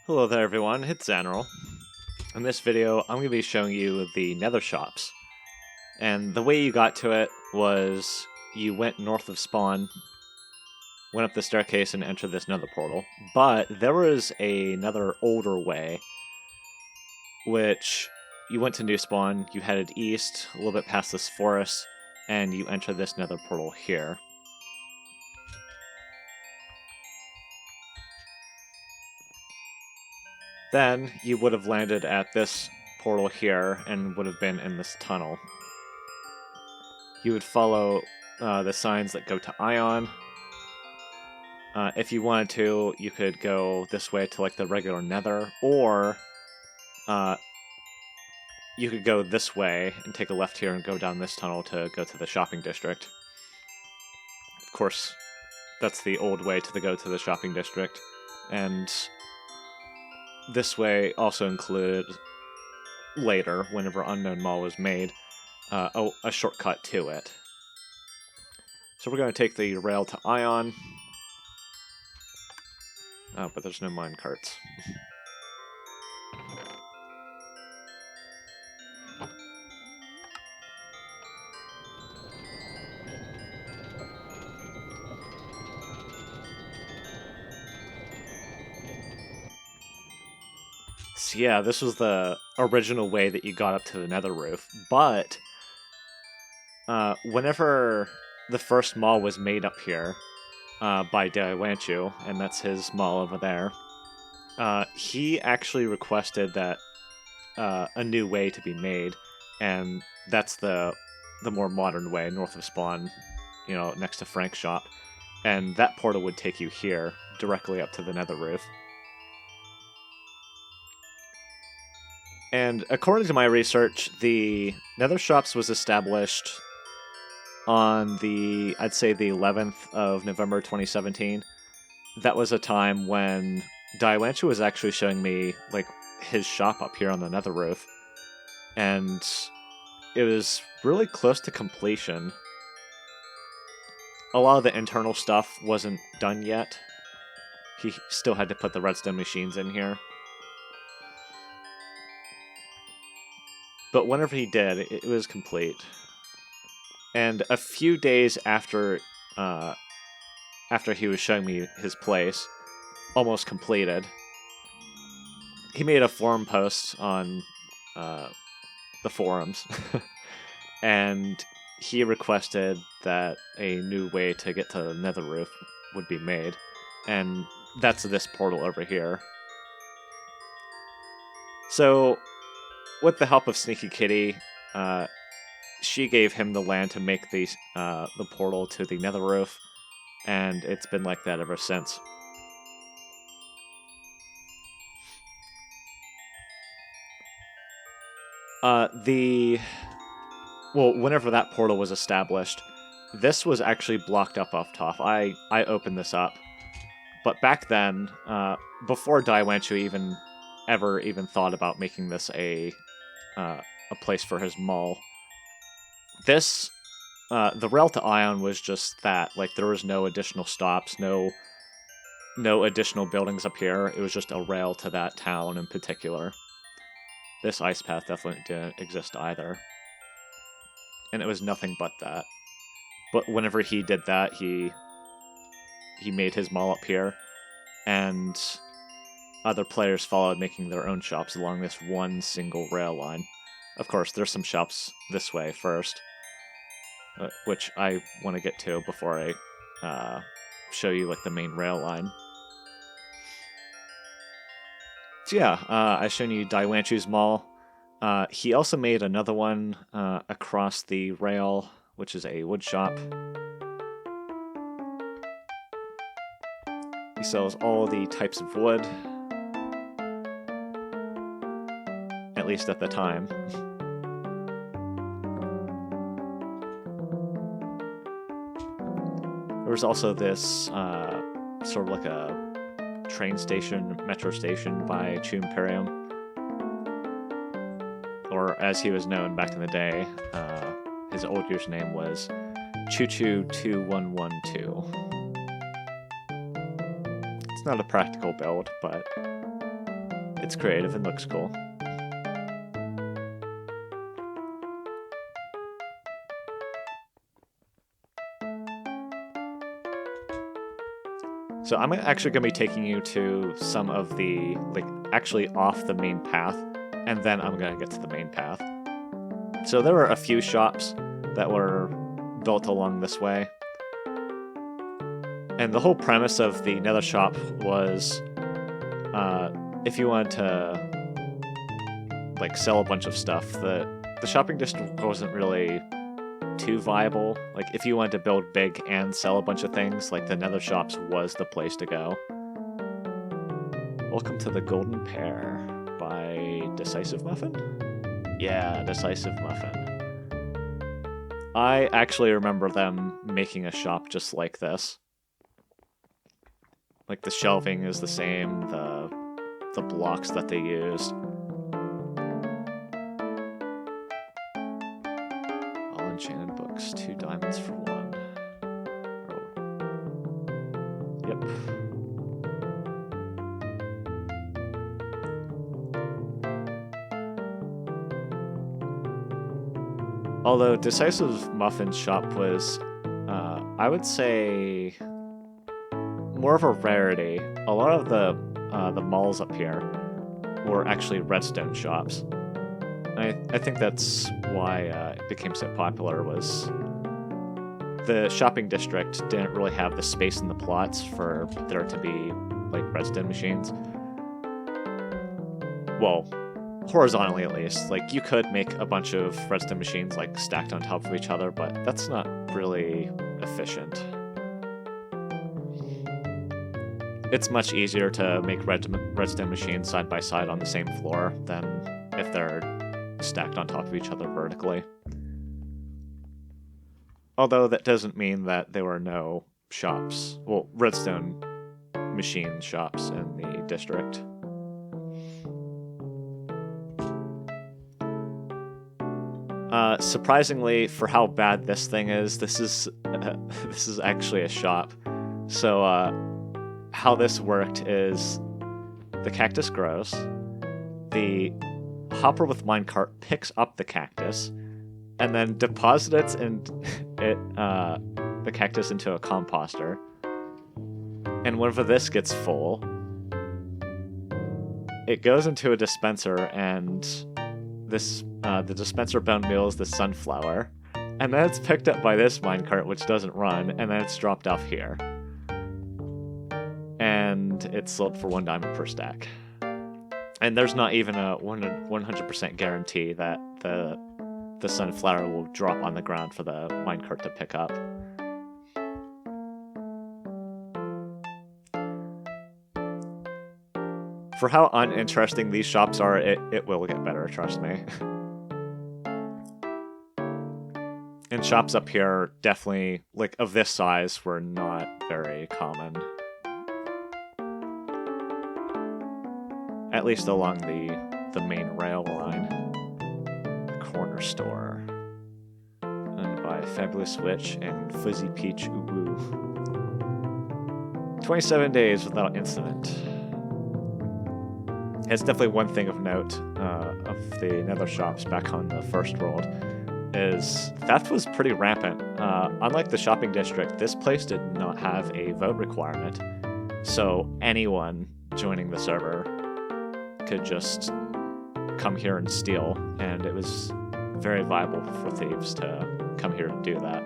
Hello there everyone, it's Zanrel. In this video, I'm going to be showing you the Nether Shops. And the way you got to it was you went north of spawn, went up the staircase and entered this nether portal. But there was another older way, which you went to new spawn, you headed east, a little bit past this forest, and you enter this nether portal here. Then you would have landed at this portal here and would have been in this tunnel. You would follow the signs that go to Ion. If you wanted to, you could go this way to like the regular nether, or you could go this way and take a left here and go down this tunnel to go to the shopping district. Of course, that's the old way to go to the shopping district, and this way also included, later, whenever Unknown Mall was made, a shortcut to it. So we're going to take the rail to Ion. Oh, but there's no mine carts. So yeah, this was the original way that you got up to the nether roof, but whenever the first mall was made up here by Diwanshu, and that's his mall over there, he actually requested that a new way to be made, and that's the more modern way, north of spawn, you know, next to Frank's shop, and that portal would take you here, directly up to the nether roof. And according to my research, the Nether Shops was established on the, I'd say the 11th of November 2017. That was a time when Diwanshu was actually showing me like his shop up here on the nether roof. And it was really close to completion. A lot of the internal stuff wasn't done yet. He still had to put the redstone machines in here. But whenever he did, it was complete. And a few days after he was showing me his place, almost completed, he made a forum post on the forums, and he requested that a new way to get to the nether roof would be made, and that's this portal over here. So, with the help of Sneaky Kitty, she gave him the land to make the portal to the nether roof, and it's been like that ever since. Whenever that portal was established, this was actually blocked up off top. I opened this up, but back then, before Diwanshu ever even thought about making this a place for his mall, this the rail to Ion was just that. Like, there was no additional stops, no additional buildings up here. It was just a rail to that town in particular. This ice path definitely didn't exist either, and it was nothing but that. But whenever he did that, he made his mall up here, and other players followed, making their own shops along this one single rail line. Of course, there's some shops this way first, which I want to get to before I show you like the main rail line. So yeah, I've shown you Diwanshu's mall. He also made another one across the rail, which is a wood shop. He sells all the types of wood, at least at the time. There was also this sort of like a train station, metro station by Chew Imperium, or as he was known back in the day, his old username was ChooChoo2112. It's not a practical build, but it's creative and looks cool. So I'm actually going to be taking you to some of the, like, actually off the main path, and then I'm going to get to the main path. So there were a few shops that were built along this way. And the whole premise of the Nether Shop was, if you wanted to, like, sell a bunch of stuff, the shopping district wasn't really too viable. Like, if you wanted to build big and sell a bunch of things, like, the Nether Shops was the place to go. Welcome to the Golden Pear by Decisive Muffin? Yeah, Decisive Muffin. I actually remember them making a shop just like this. Like, the shelving is the same, the blocks that they used. All enchanted books, 2 diamonds for 1. Oh. Yep. Although Decisive Muffin's shop was, I would say, more of a rarity. A lot of the malls up here were actually Redstone Shops. I think that's why it became so popular, was the shopping district didn't really have the space in the plots for there to be, like, redstone machines. Well, horizontally at least. Like, you could make a bunch of redstone machines, like, stacked on top of each other, but that's not really efficient. It's much easier to make redstone machines side by side on the same floor than if they're stacked on top of each other vertically. Although that doesn't mean that there were no shops, well, redstone machine shops in the district. Surprisingly, for how bad this thing is, this is actually a shop. So, how this worked is the cactus grows, the hopper with minecart picks up the cactus, and then deposits the cactus into a composter. And whenever this gets full, it goes into a dispenser, and this the dispenser bone meals the sunflower, and then it's picked up by this minecart, which doesn't run, and then it's dropped off here. And it's sold for 1 diamond per stack. And there's not even a 100% guarantee that the sunflower will drop on the ground for the minecart to pick up. For how uninteresting these shops are, it will get better, trust me. And shops up here, definitely, like, of this size, were not very common. At least along the main rail line. The corner store. Owned by Fabulous Witch and Fuzzy Peach Uwu. 27 days without incident. It's definitely one thing of note of the Nether Shops back on the First World, is theft was pretty rampant. Unlike the shopping district, this place did not have a vote requirement, so anyone joining the server could just come here and steal, and it was very viable for thieves to come here and do that.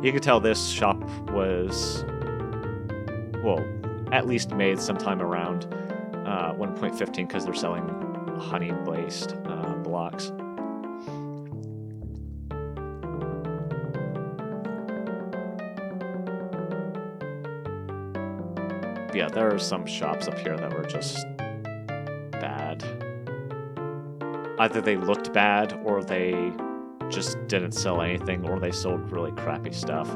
You could tell this shop was, well, at least made sometime around 1.15, because they're selling honey-based blocks. Yeah, there are some shops up here that were just bad. Either they looked bad, or they just didn't sell anything, or they sold really crappy stuff.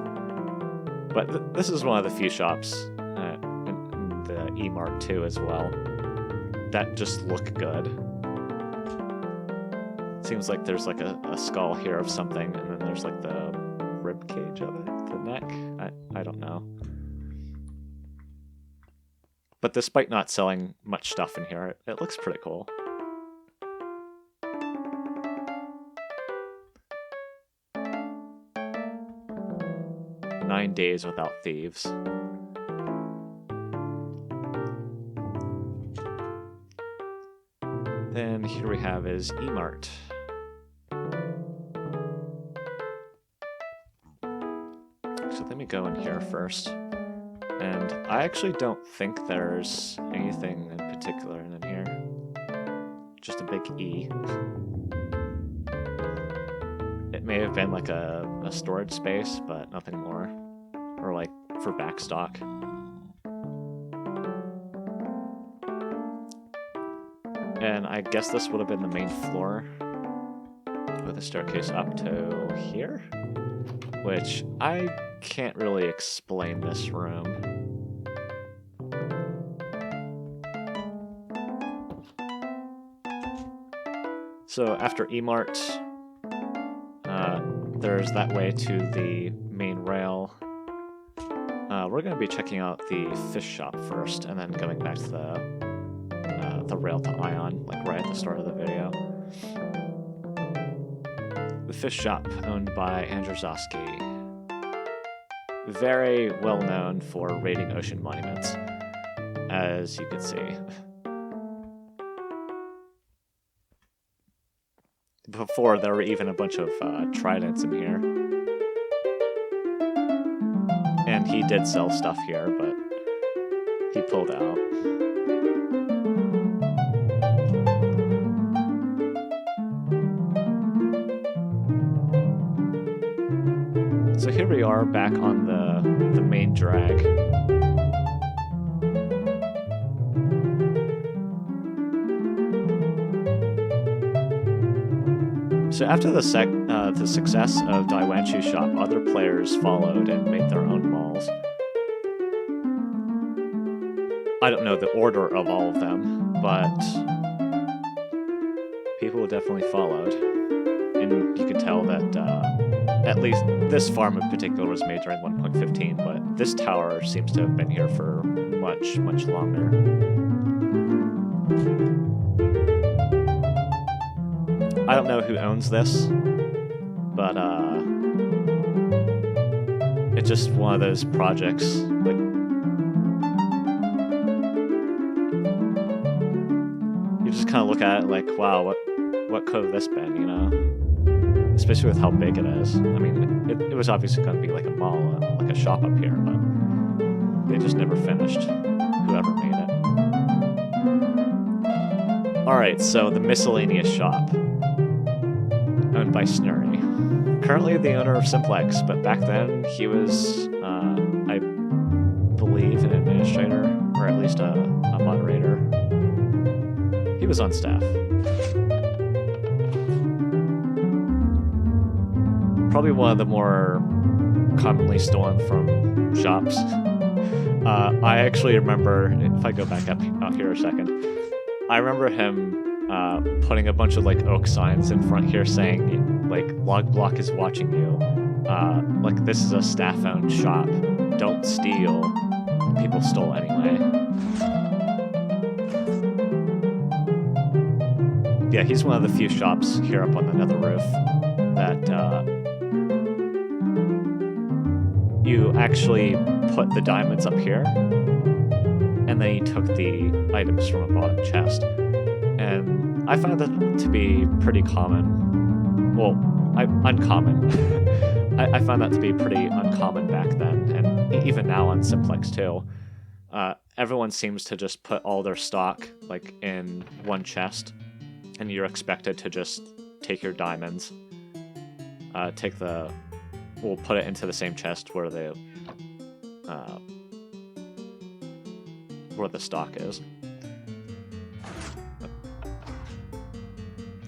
But this is one of the few shops, in the Emart too as well, that just look good. Seems like there's like a skull here of something, and then there's like the rib cage of it, the neck. I don't know. But despite not selling much stuff in here, it looks pretty cool. "9 days without thieves." Then here we have is Emart. So let me go in here first. And I actually don't think there's anything in particular in here. Just a big E. It may have been like a storage space, but nothing more. Or like for backstock. And I guess this would have been the main floor with a staircase up to here, which I can't really explain this room. So after Emart, there's that way to the main rail. We're going to be checking out the fish shop first, and then going back to the rail to Ion, like right at the start of the video. The fish shop, owned by Andrew Zosky. Very well known for raiding ocean monuments, as you can see. Before, there were even a bunch of tridents in here. And he did sell stuff here, but he pulled out. So here we are back on the main drag. So after the success of Diwanshu's shop, other players followed and made their own malls. I don't know the order of all of them, but people definitely followed. And you could tell that at least this farm in particular was made during 1.15, but this tower seems to have been here for much, much longer. I don't know who owns this, but it's just one of those projects. Like, you just kind of look at it like, wow, what could have this been, you know? Especially with how big it is. I mean, it was obviously going to be like a mall, like a shop up here, but they just never finished. Whoever made it. Alright, so the Miscellaneous Shop, owned by Snurry. Currently the owner of Simplex, but back then he was, I believe, an administrator, or at least a moderator. He was on staff. Probably one of the more commonly stolen from shops. I actually remember, if I go back up out here a second, I remember him putting a bunch of like oak signs in front here saying like Log Block is watching you, like this is a staff-owned shop, don't steal. People stole anyway. Yeah, he's one of the few shops here up on the Nether roof that you actually put the diamonds up here, and then you took the items from a bottom chest. And I found that to be pretty common. Well, uncommon. I found that to be pretty uncommon back then, and even now on Simplex too. Everyone seems to just put all their stock like in one chest, and you're expected to just take your diamonds, we'll put it into the same chest where the stock is.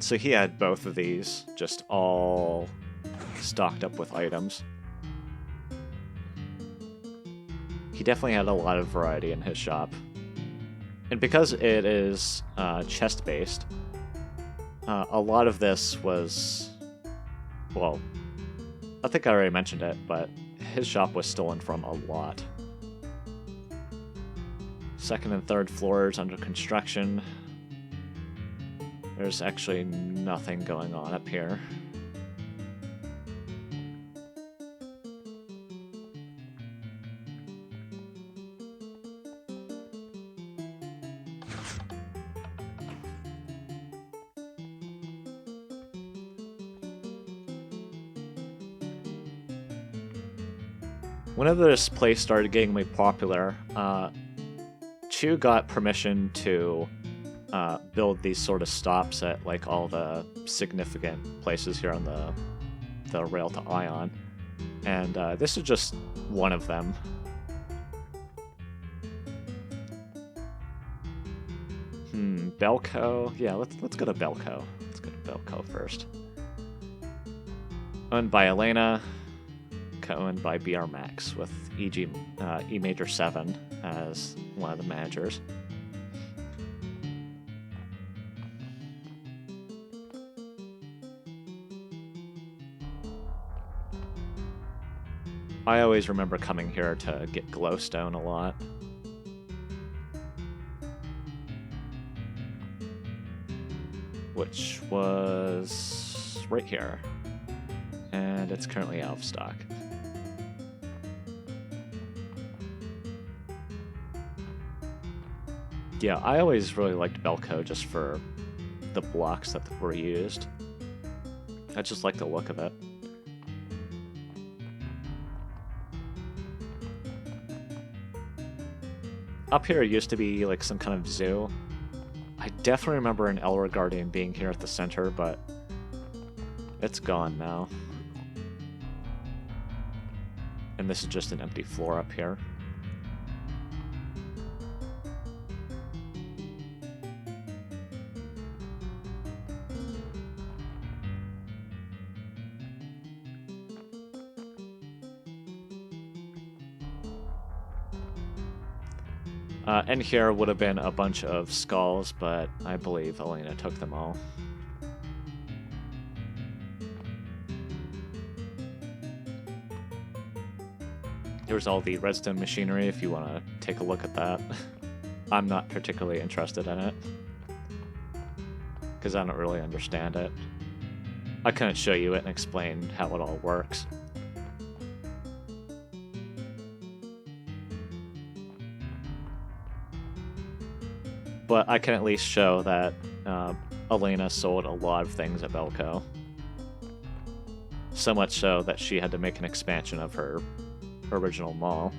So he had both of these, just all stocked up with items. He definitely had a lot of variety in his shop. And because it is chest-based, a lot of this was, well, I think I already mentioned it, but his shop was stolen from a lot. second and third floors under construction. There's actually nothing going on up here. Whenever this place started getting really popular, Chu got permission to build these sort of stops at like all the significant places here on the rail to Ion, and this is just one of them. Bellco. Yeah, let's go to Bellco. Let's go to Bellco first. Owned by Elena. Co-owned by BR Max, with E Major 7 as one of the managers. I always remember coming here to get glowstone a lot. Which was right here. And it's currently out of stock. Yeah, I always really liked Bellco just for the blocks that were used. I just like the look of it. Up here used to be like some kind of zoo. I definitely remember an Elra Guardian being here at the center, but it's gone now. And this is just an empty floor up here. And here would have been a bunch of skulls, but I believe Elena took them all. Here's all the redstone machinery if you want to take a look at that. I'm not particularly interested in it, because I don't really understand it. I couldn't show you it and explain how it all works. But I can at least show that Elena sold a lot of things at Bellco. So much so that she had to make an expansion of her original mall.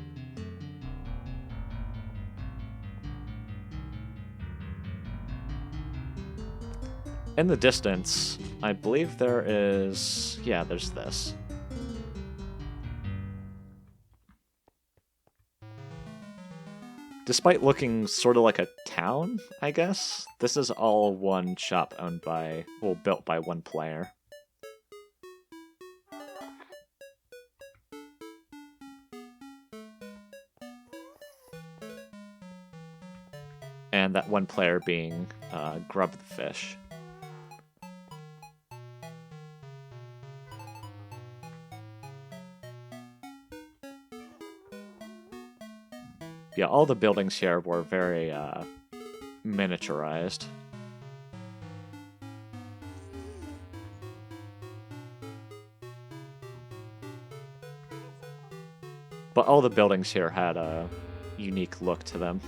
In the distance, I believe there is... yeah, there's this. Despite looking sort of like a town, I guess, this is all one shop owned by, well, built by one player. And that one player being Grub the Fish. Yeah, all the buildings here were very miniaturized. But all the buildings here had a unique look to them.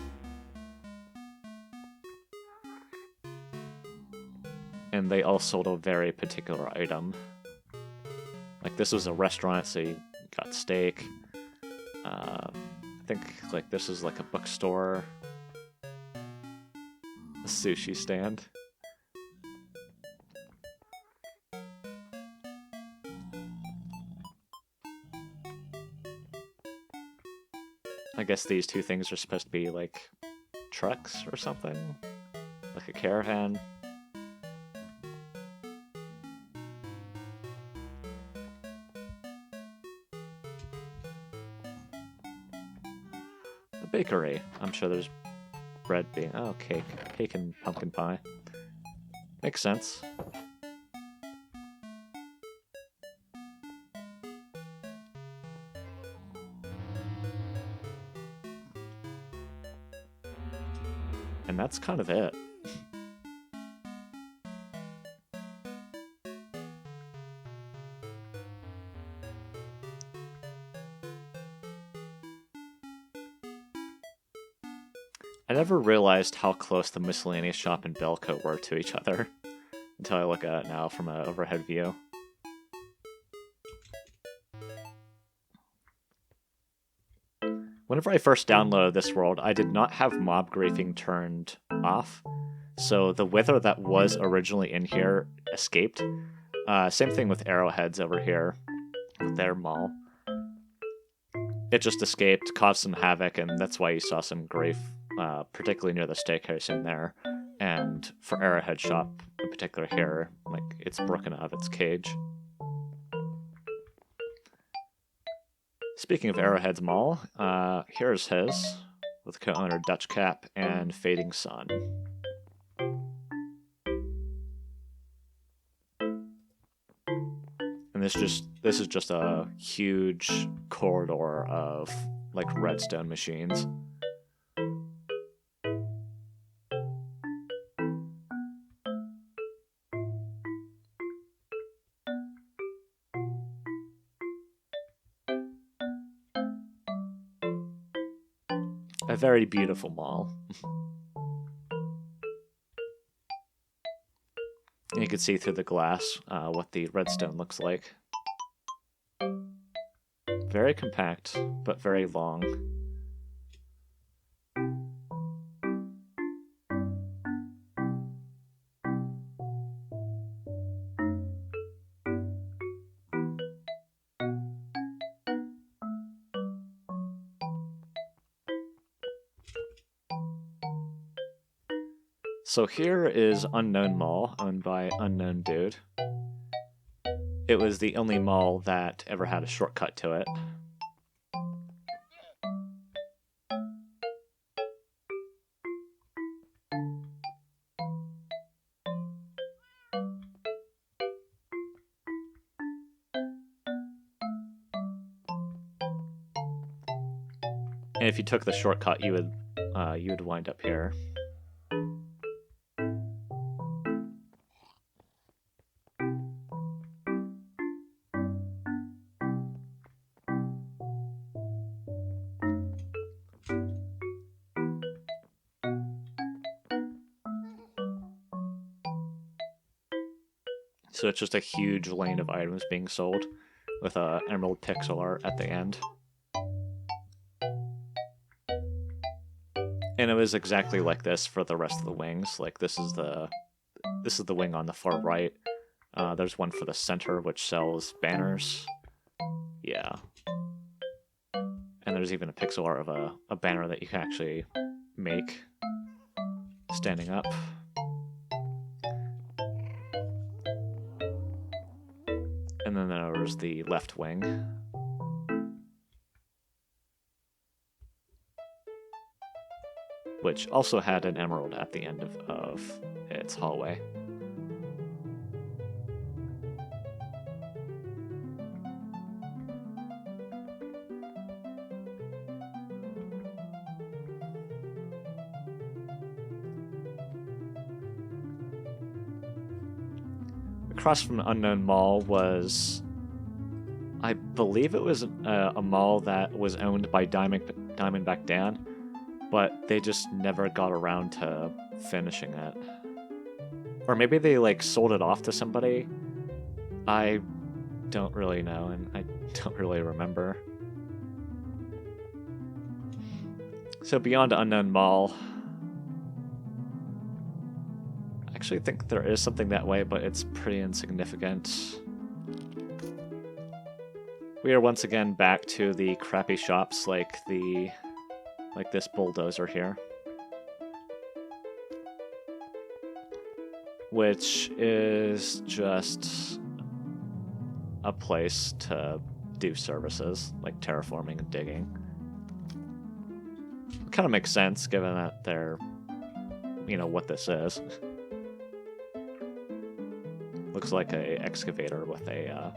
And they all sold a very particular item. Like, this was a restaurant, so you got steak. I think like this is like a bookstore, a sushi stand. I guess these two things are supposed to be like trucks or something, like a caravan. Bakery. I'm sure there's bread being... oh, cake. Cake and pumpkin pie. Makes sense. And that's kind of it. I never realized how close the Miscellaneous Shop and Bellco were to each other until I look at it now from an overhead view. Whenever I first downloaded this world, I did not have mob griefing turned off, so the wither that was originally in here escaped. Same thing with arrowheads over here with their maul. It just escaped, caused some havoc, and that's why you saw some grief, particularly near the staircase in there. And for Arrowhead Shop in particular here, like, it's broken out of its cage. Speaking of Arrowhead's maul, here's his, with co-owner Dutch Cap and Fading Sun. And this is just a huge corridor of like redstone machines. A very beautiful mall. And you can see through the glass what the redstone looks like. Very compact, but very long. So here is Unknown Mall, owned by Unknown Dude. It was the only mall that ever had a shortcut to it. And if you took the shortcut, you would wind up here. So it's just a huge lane of items being sold with emerald pixel art at the end. And it was exactly like this for the rest of the wings. Like this is the wing on the far right. There's one for the center which sells banners. Yeah. And there's even a pixel art of a banner that you can actually make standing up. And then there's the left wing. Which also had an emerald at the end of its hallway. Across from Unknown Mall was, I believe it was a mall that was owned by Diamondback Dan, but they just never got around to finishing it. Or maybe they like sold it off to somebody. I don't really know, and I don't really remember. So beyond Unknown Mall, I actually think there is something that way, but it's pretty insignificant. We are once again back to the crappy shops like this bulldozer here. Which is just a place to do services like terraforming and digging. It kind of makes sense given that they're, what this is. Looks like a excavator with a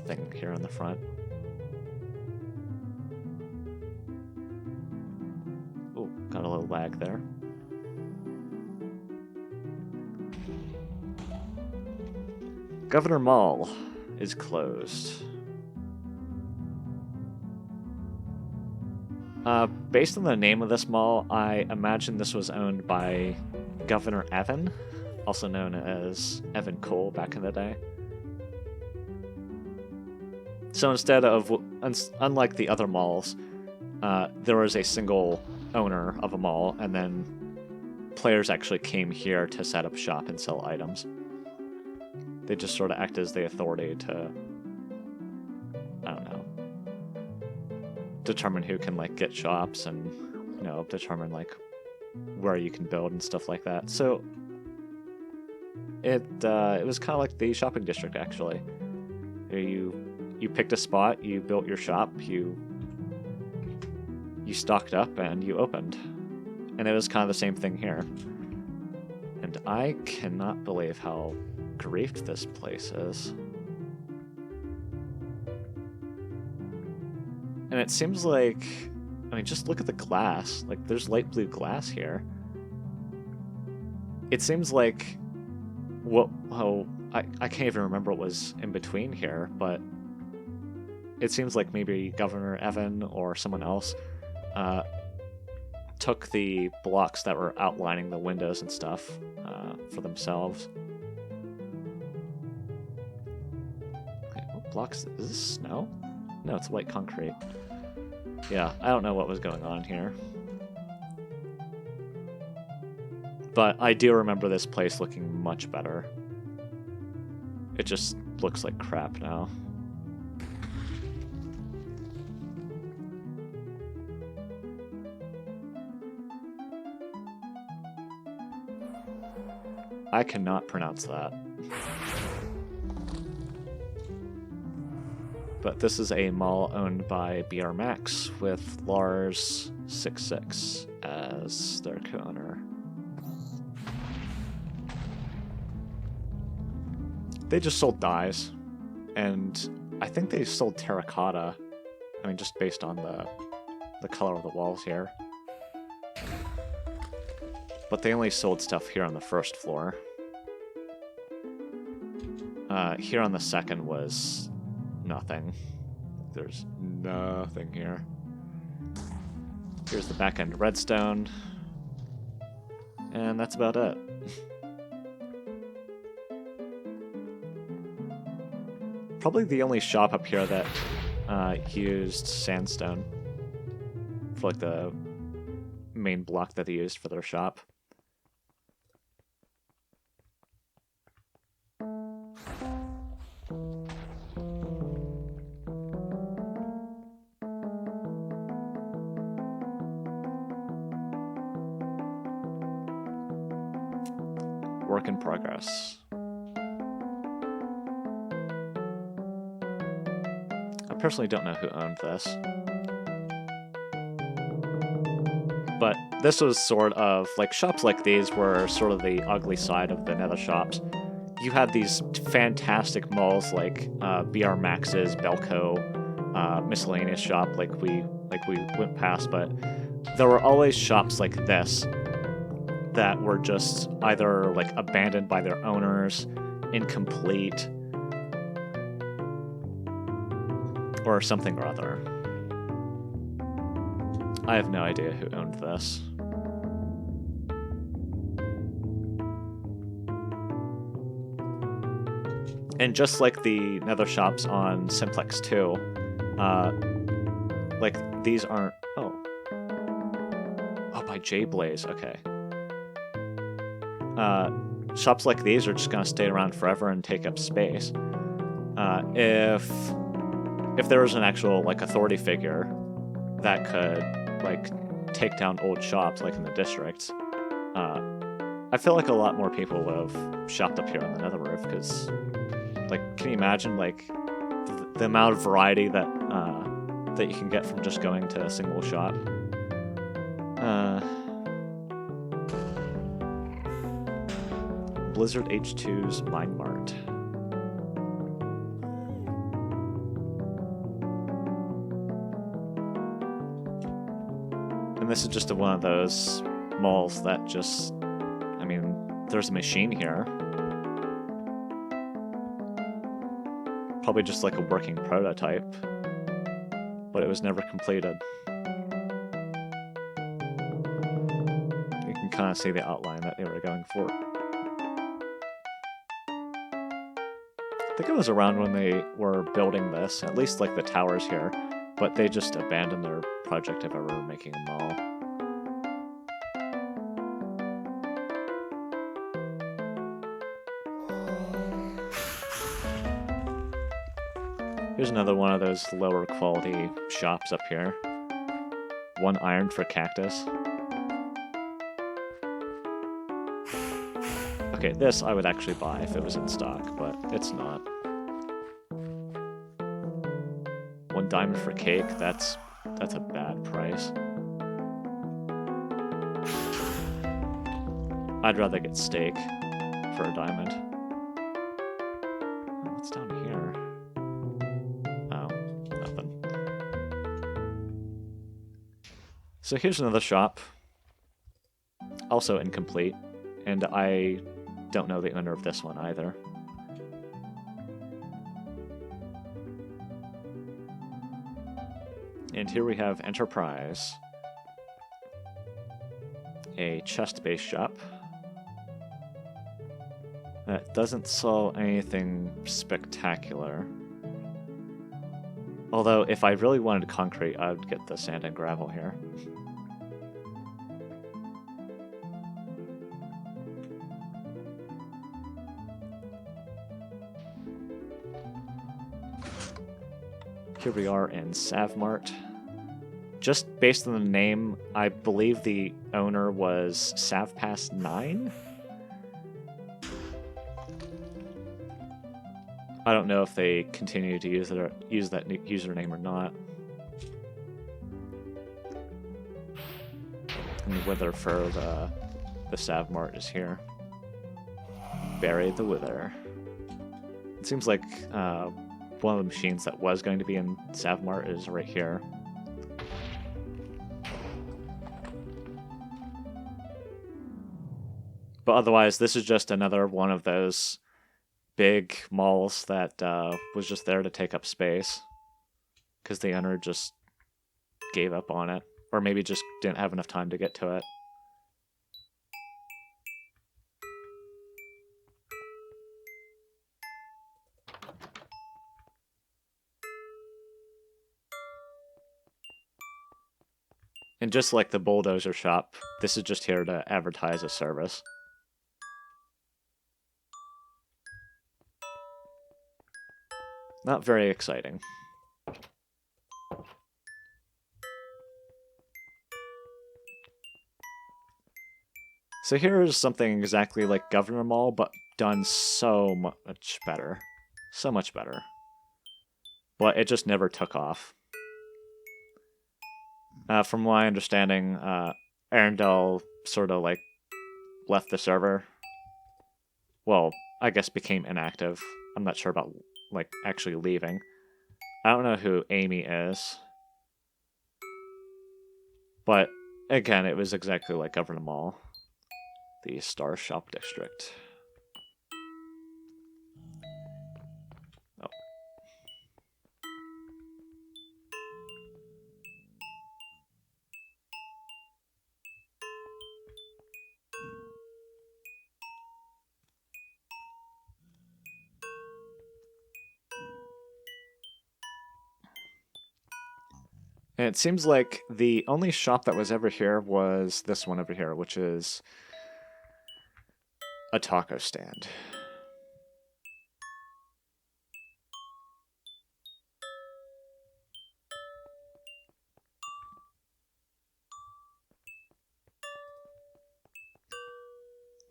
thing here on the front. got a little lag there. Governor Mall is closed. Based on the name of this mall, I imagine this was owned by Governor Evan, also known as Evan Cole back in the day. So instead of, unlike the other malls, there was a single owner of a mall, and then players actually came here to set up shop and sell items. They just sort of act as the authority to, I don't know, determine who can like get shops and, you know, determine like where you can build and stuff like that. So it was kind of like the shopping district actually. You picked a spot, you built your shop, you stocked up, and you opened. And it was kind of the same thing here. And I cannot believe how griefed this place is. And it seems like, I mean, just look at the glass. Like, there's light blue glass here. It seems like, I can't even remember what was in between here, but it seems like maybe Governor Evan or someone else took the blocks that were outlining the windows and stuff for themselves. Okay, what blocks? Is this snow? No, it's white concrete. Yeah, I don't know what was going on here. But I do remember this place looking much better. It just looks like crap now. I cannot pronounce that. But this is a mall owned by BR Max with Lars66 as their co-owner. They just sold dyes, and I think they sold terracotta. I mean, just based on the color of the walls here. But they only sold stuff here on the first floor. Here on the second was nothing. There's nothing here. Here's the back end redstone. And that's about it. Probably the only shop up here that used sandstone for like the main block that they used for their shop. Work in progress. I personally don't know who owned this. But this was sort of, like, shops like these were sort of the ugly side of the Nether Shops. You had these fantastic malls like BR Max's, Bellco, Miscellaneous Shop, like we went past, but there were always shops like this that were just either like abandoned by their owners, incomplete, or something or other. I have no idea who owned this. And just like the Nether Shops on Simplex 2, like these aren't... Oh, by J-Blaze, okay. Shops like these are just gonna stay around forever and take up space. If there was an actual like authority figure that could like take down old shops like in the districts, I feel like a lot more people would have shopped up here on the Nether roof, because like, can you imagine like the amount of variety that that you can get from just going to a single shop? Blizzard H2's Mine Mart. And this is just one of those malls that just, I mean, there's a machine here. Probably just like a working prototype, but it was never completed. You can kind of see the outline that they were going for. I think it was around when they were building this, at least like the towers here, but they just abandoned their project of ever making a mall. Here's another one of those lower quality shops up here. 1 iron for cactus. Okay, this I would actually buy if it was in stock, but it's not. 1 diamond for cake, that's a bad price. I'd rather get steak for a diamond. Oh, what's down here? Oh, nothing. So here's another shop. Also incomplete, and I don't know the owner of this one either. And here we have Enterprise, a chest-based shop that doesn't sell anything spectacular. Although, if I really wanted concrete, I would get the sand and gravel here. Here we are in Savmart. Just based on the name, I believe the owner was SavPass9? I don't know if they continue to use that username or not. And the wither for the Savmart is here. Bury the wither. It seems like one of the machines that was going to be in Savmart is right here. But otherwise, this is just another one of those big malls that was just there to take up space. Because the owner just gave up on it. Or maybe just didn't have enough time to get to it. And just like the bulldozer shop, this is just here to advertise a service. Not very exciting. So here's something exactly like Governor Mall, but done so much better. So much better. But it just never took off. From my understanding, Arendelle sort of like left the server. Well, I guess became inactive. I'm not sure about like actually leaving. I don't know who Amy is. But again, it was exactly like Governor Mall. The Star Shop District. Oh. And it seems like the only shop that was ever here was this one over here, which is a taco stand.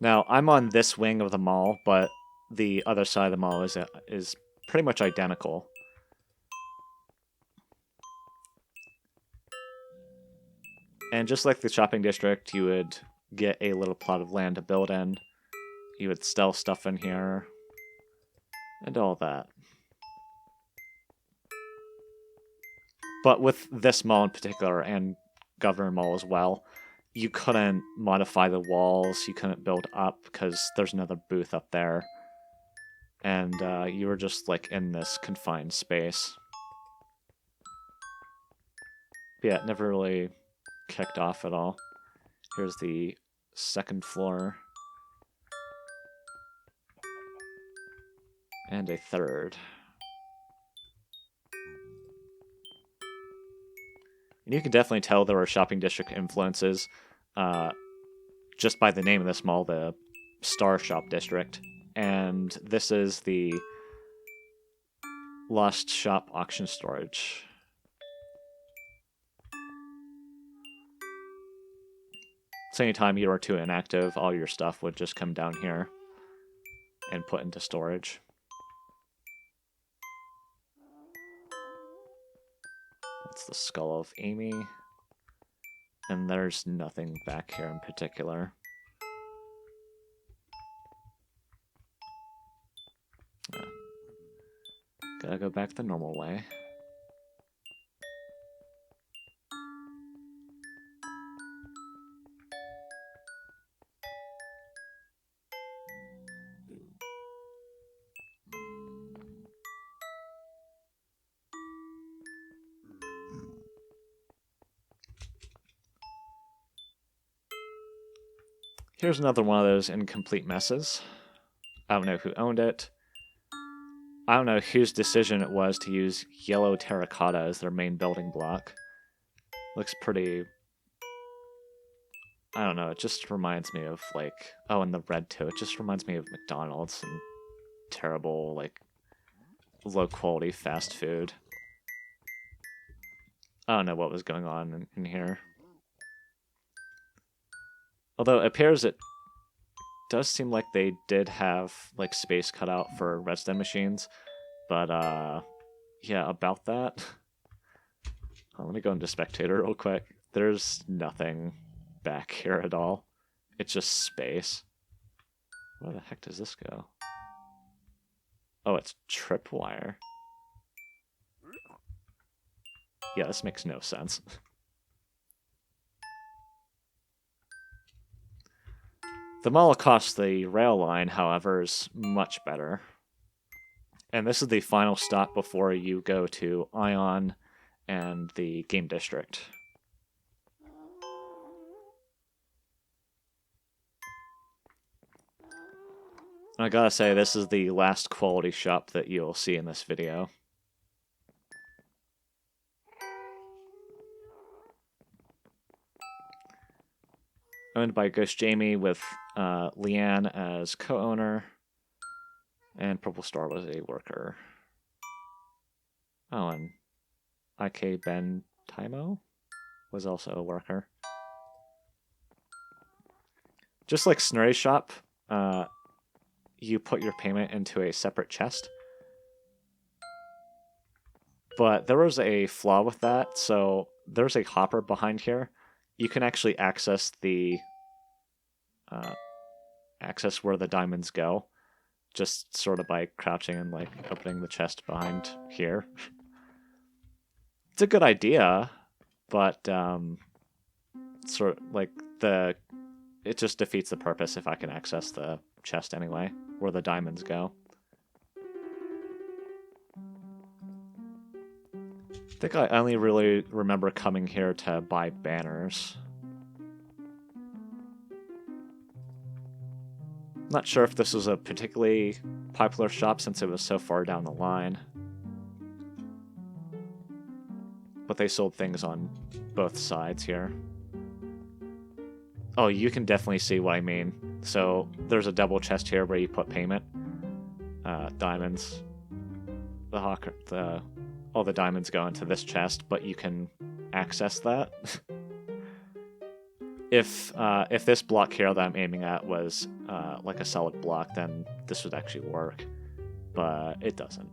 Now, I'm on this wing of the mall, but the other side of the mall is pretty much identical. And just like the shopping district, you would get a little plot of land to build in. You would sell stuff in here. And all that. But with this mall in particular, and Governor Mall as well. You couldn't modify the walls, you couldn't build up because there's another booth up there. And you were just like in this confined space. But yeah, it never really kicked off at all. Here's the second floor. And a third. And you can definitely tell there were shopping district influences just by the name of this mall, the Star Shop District. And this is the Lost Shop Auction Storage. So anytime you were too inactive, all your stuff would just come down here and put into storage. That's the skull of Amy. And there's nothing back here in particular. Gotta go back the normal way. Here's another one of those incomplete messes. I don't know who owned it. I don't know whose decision it was to use yellow terracotta as their main building block. Looks pretty... I don't know, it just reminds me of, like... Oh, and the red too. It just reminds me of McDonald's and terrible, like, low-quality fast food. I don't know what was going on in here. Although it appears it does seem like they did have like space cut out for redstone machines, but yeah, about that. Let me go into spectator real quick. There's nothing back here at all. It's just space. Where the heck does this go? Oh, it's tripwire. Yeah, this makes no sense. The mall across the rail line, however, is much better. And this is the final stop before you go to Ion and the Game District. I gotta say, this is the last quality shop that you'll see in this video. Owned by Ghost Jamie with Leanne as co-owner, and Purple Star was a worker. Oh, and IK Ben Taimo was also a worker. Just like Snurry Shop, you put your payment into a separate chest. But there was a flaw with that, so there's a hopper behind here. You can actually access the access where the diamonds go, just sort of by crouching and like opening the chest behind here. It's a good idea, but sort of like it just defeats the purpose if I can access the chest anyway, where the diamonds go. I think I only really remember coming here to buy banners. Not sure if this was a particularly popular shop since it was so far down the line. But they sold things on both sides here. Oh, you can definitely see what I mean. So there's a double chest here where you put payment. Diamonds. All the diamonds go into this chest, but you can access that. If this block here that I'm aiming at was like a solid block, then this would actually work, but it doesn't.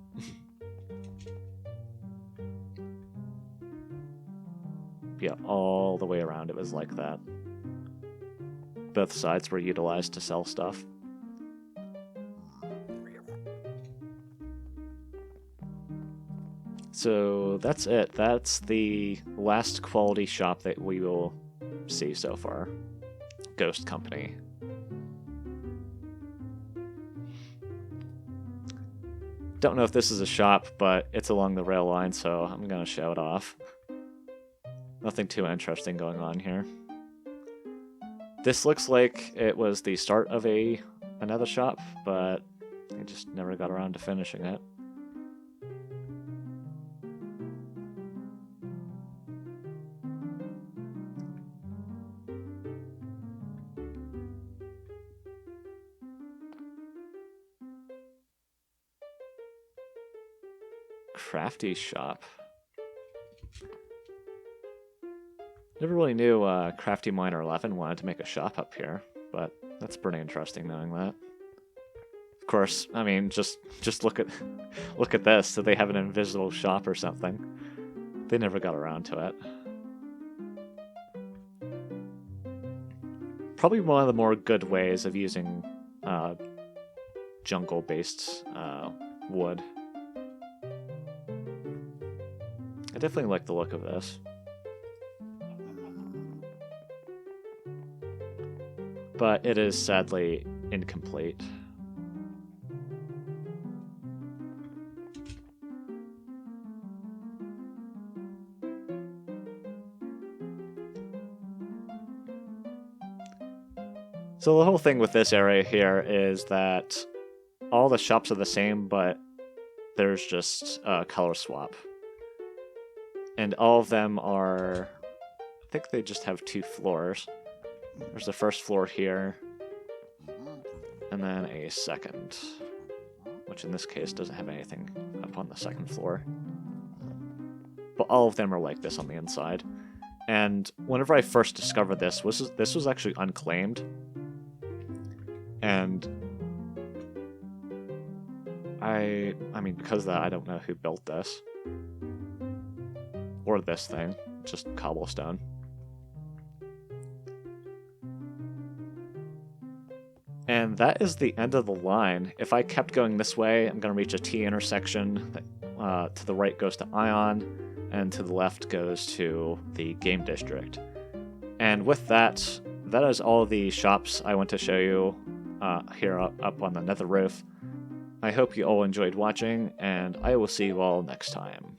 Yeah, all the way around it was like that. Both sides were utilized to sell stuff. So that's it. That's the last quality shop that we will see so far. Ghost Company. Don't know if this is a shop, but it's along the rail line, so I'm gonna show it off. Nothing too interesting going on here. This looks like it was the start of another shop, but I just never got around to finishing it. Crafty shop. Never really knew Crafty Miner 11 wanted to make a shop up here, but that's pretty interesting knowing that. Of course, I mean, just look at this. Did they have an invisible shop or something? They never got around to it. Probably one of the more good ways of using jungle-based wood. I definitely like the look of this. But it is sadly incomplete. So the whole thing with this area here is that all the shops are the same, but there's just a color swap. And all of them are, I think they just have 2 floors. There's the first floor here, and then a second, which in this case doesn't have anything up on the second floor. But all of them are like this on the inside. And whenever I first discovered this was actually unclaimed. And I mean, because of that, I don't know who built this. Or this thing, just cobblestone. And that is the end of the line. If I kept going this way, I'm going to reach a T intersection. To the right goes to Ion, and to the left goes to the Game District. And with that, that is all the shops I want to show you here up on the Nether roof. I hope you all enjoyed watching, and I will see you all next time.